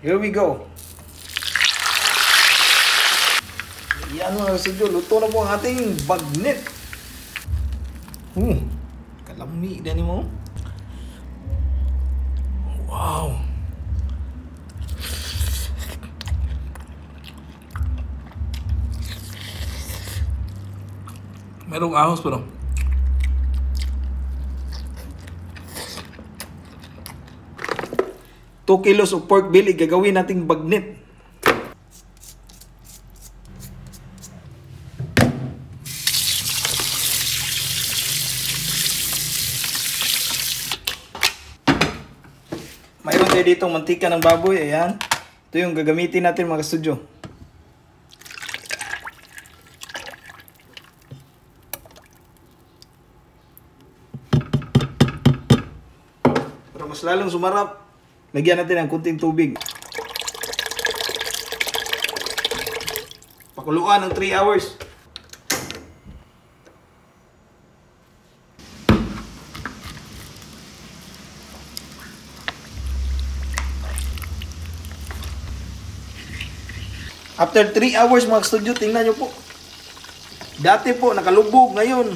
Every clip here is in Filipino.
Here we go. Yan mga kastudio, luto na po ang ating bagnet. Kalami din mo. Wow. Merong ahos pero 2 kilos of pork belly gagawin nating bagnet. Mayroon tayo ditong mantika ng baboy. Ayan. Ito yung gagamitin natin mga studio. Para mas lalong sumarap, lagyan natin ng kunting tubig. Pakuluan ng 3 hours. After 3 hours mga studio, tingnan nyo po. Dati po nakalubog, ngayon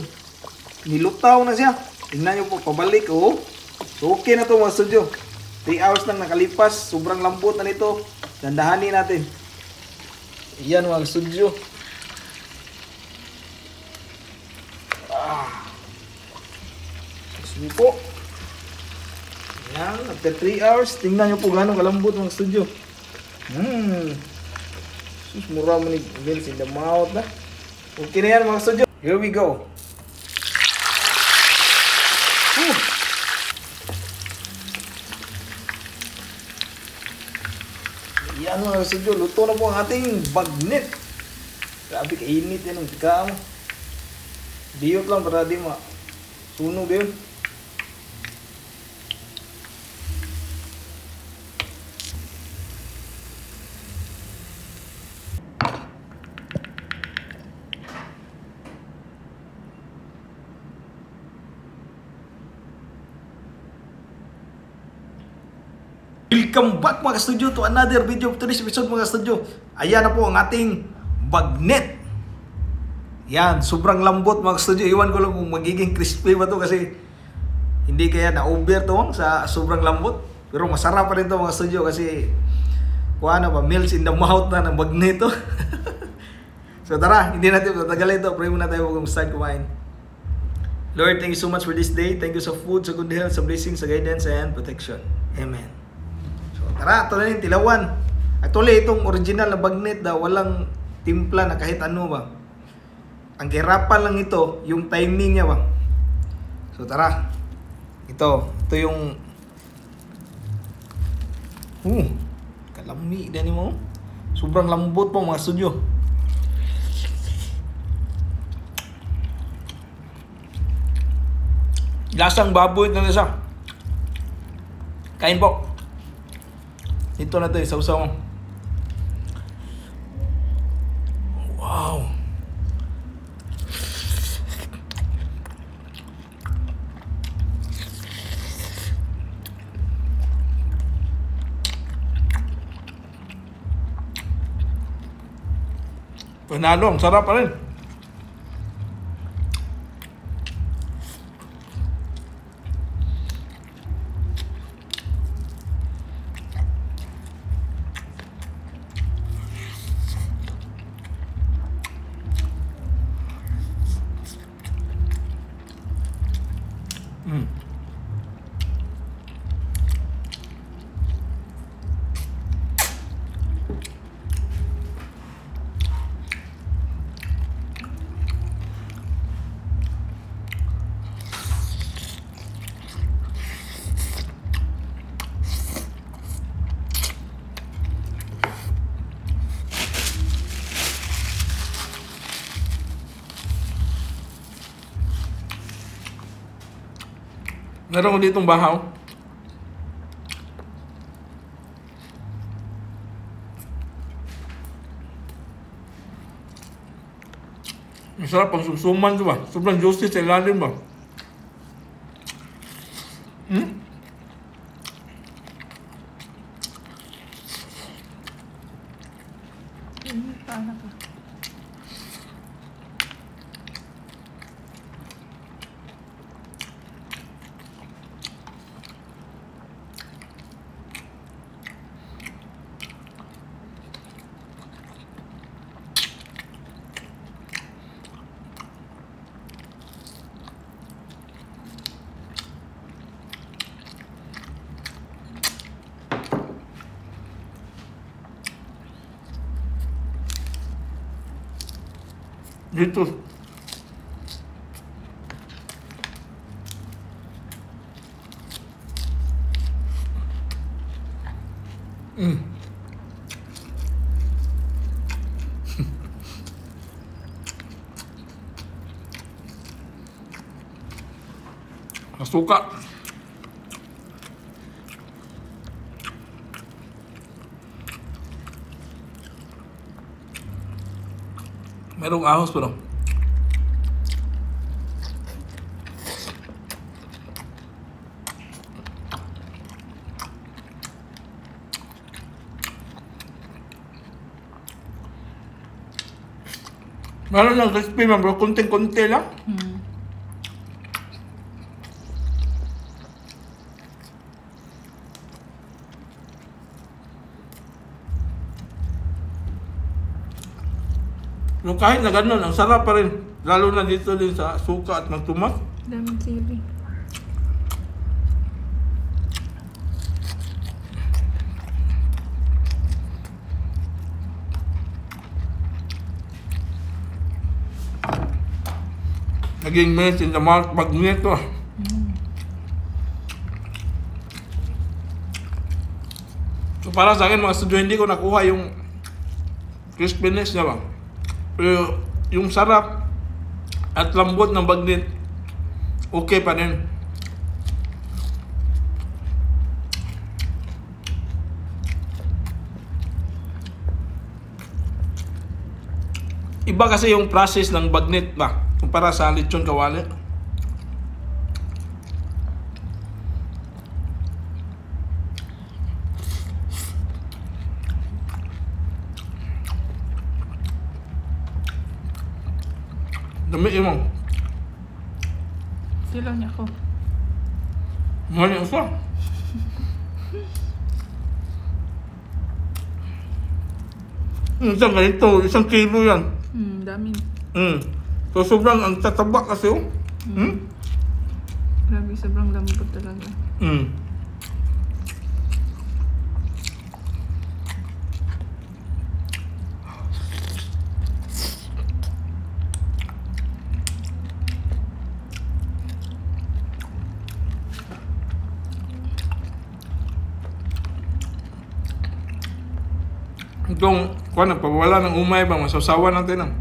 nilutaw na siya. Tingnan nyo po, pabalik oh. So okay na to mga studio. 3 hours lang nakalipas, sobrang lambot na nito. Dandahanin natin. Ayan mga studio. Sige po. Ayan, after 3 hours, tingnan nyo po gano'ng kalambot mga studio. Sus, mura mo ni Mills in the mouth na. Okay na yan mga studio. Here we go. Yan mga studio, luto na po ang ating bagnet. Grabe kainit yan ang tika mo. Diyot lang para di masunog yun. Welcome back mga studio to another video of today's episode mga studio. Ayan na po ang ating bagnet. Yan, sobrang lambot mga studio. Iwan ko lang kung magiging crispy ba to kasi hindi kaya na-over to sa sobrang lambot. Pero masarap pa rin to mga studio kasi kung ano ba, melts in the mouth na ng bagnet to. So tara, hindi natin tatagalin to. Pray muna tayo kung start kumain. Lord, thank you so much for this day. Thank you sa food, sa good health, sa blessings, sa guidance, and protection. Amen. Tara, ito na yung tilawan. Actually, itong original na bagnet daw, walang timpla na kahit ano ba. Ang kahirapan lang ito, yung timing niya ba. So tara, ito yung kalami din mo. Sobrang lambot po mga studio. Lasang baboy na siya. Kain po. Ito na ito, sausaw. Wow. Panalo, ang sarap pa rin. Meron ko ditong bahaw. Masarap pang susuman diba? Sobrang juicy sa ilalim ba? Init pa anak ko. Dito. Suka. Merong ahos pero. Meron lang crispy man bro, konting-konti lang. Yung kahit na ganun, ang sarap pa rin. Lalo na dito din sa suka at magtumas. Daming sili. Naging mess in the mouth pag nito. So para sa akin mga studio, hindi ko nakuha yung crispiness niya ba. Pero yung sarap at lambot ng bagnet, okay pa din. Iba kasi yung process ng bagnet ba kumpara sa lechon kawali. Dami mo. Silang niya ko. Mali usa. Isang ganito, 1 kilo yan. Dami. So sobrang ang tataba kasi oh. Grabe, sobrang lambot talaga. Itong, kuha na, pawala ng umay ba, masasawa natin ah.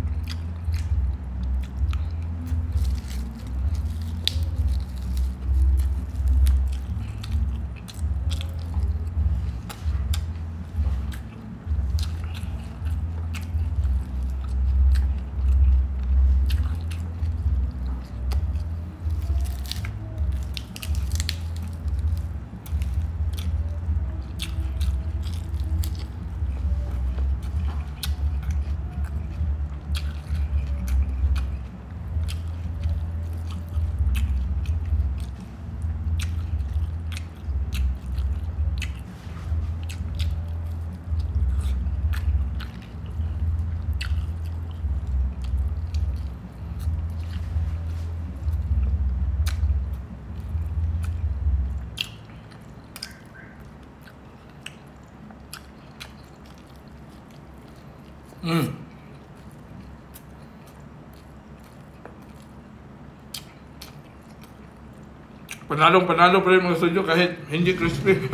Panalo pa rin mga studio kahit hindi crispy.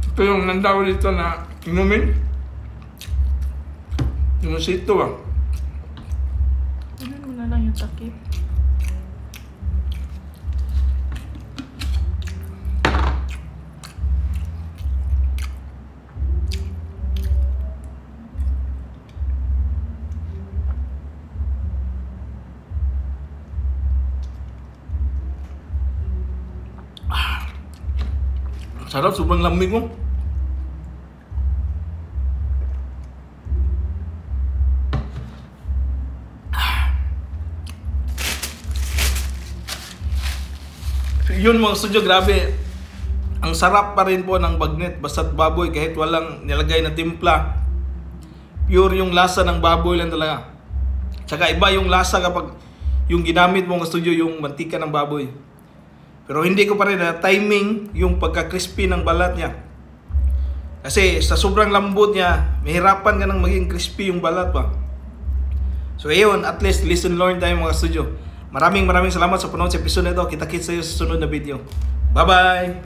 Ito yung nandaw dito na inumin. Yung sito ah. Ano mo na lang yung takip. Sarap, sobrang lamig mo. Yun mga studio, grabe. Ang sarap pa rin po ng bagnet, basta't baboy kahit walang nilagay na timpla. Pure yung lasa ng baboy lang talaga. Tsaka iba yung lasa kapag yung ginamit mo mga studio, yung mantika ng baboy. Pero hindi ko pa rin na timing yung pagka-crispy ng balat niya. Kasi sa sobrang lambot niya, mahirapan ka nang maging crispy yung balat pa. So ayun, at least listen learn tayo mga studio. Maraming salamat sa panonood sa episode na ito. Kita-kits tayo sa sunod na video. Bye-bye!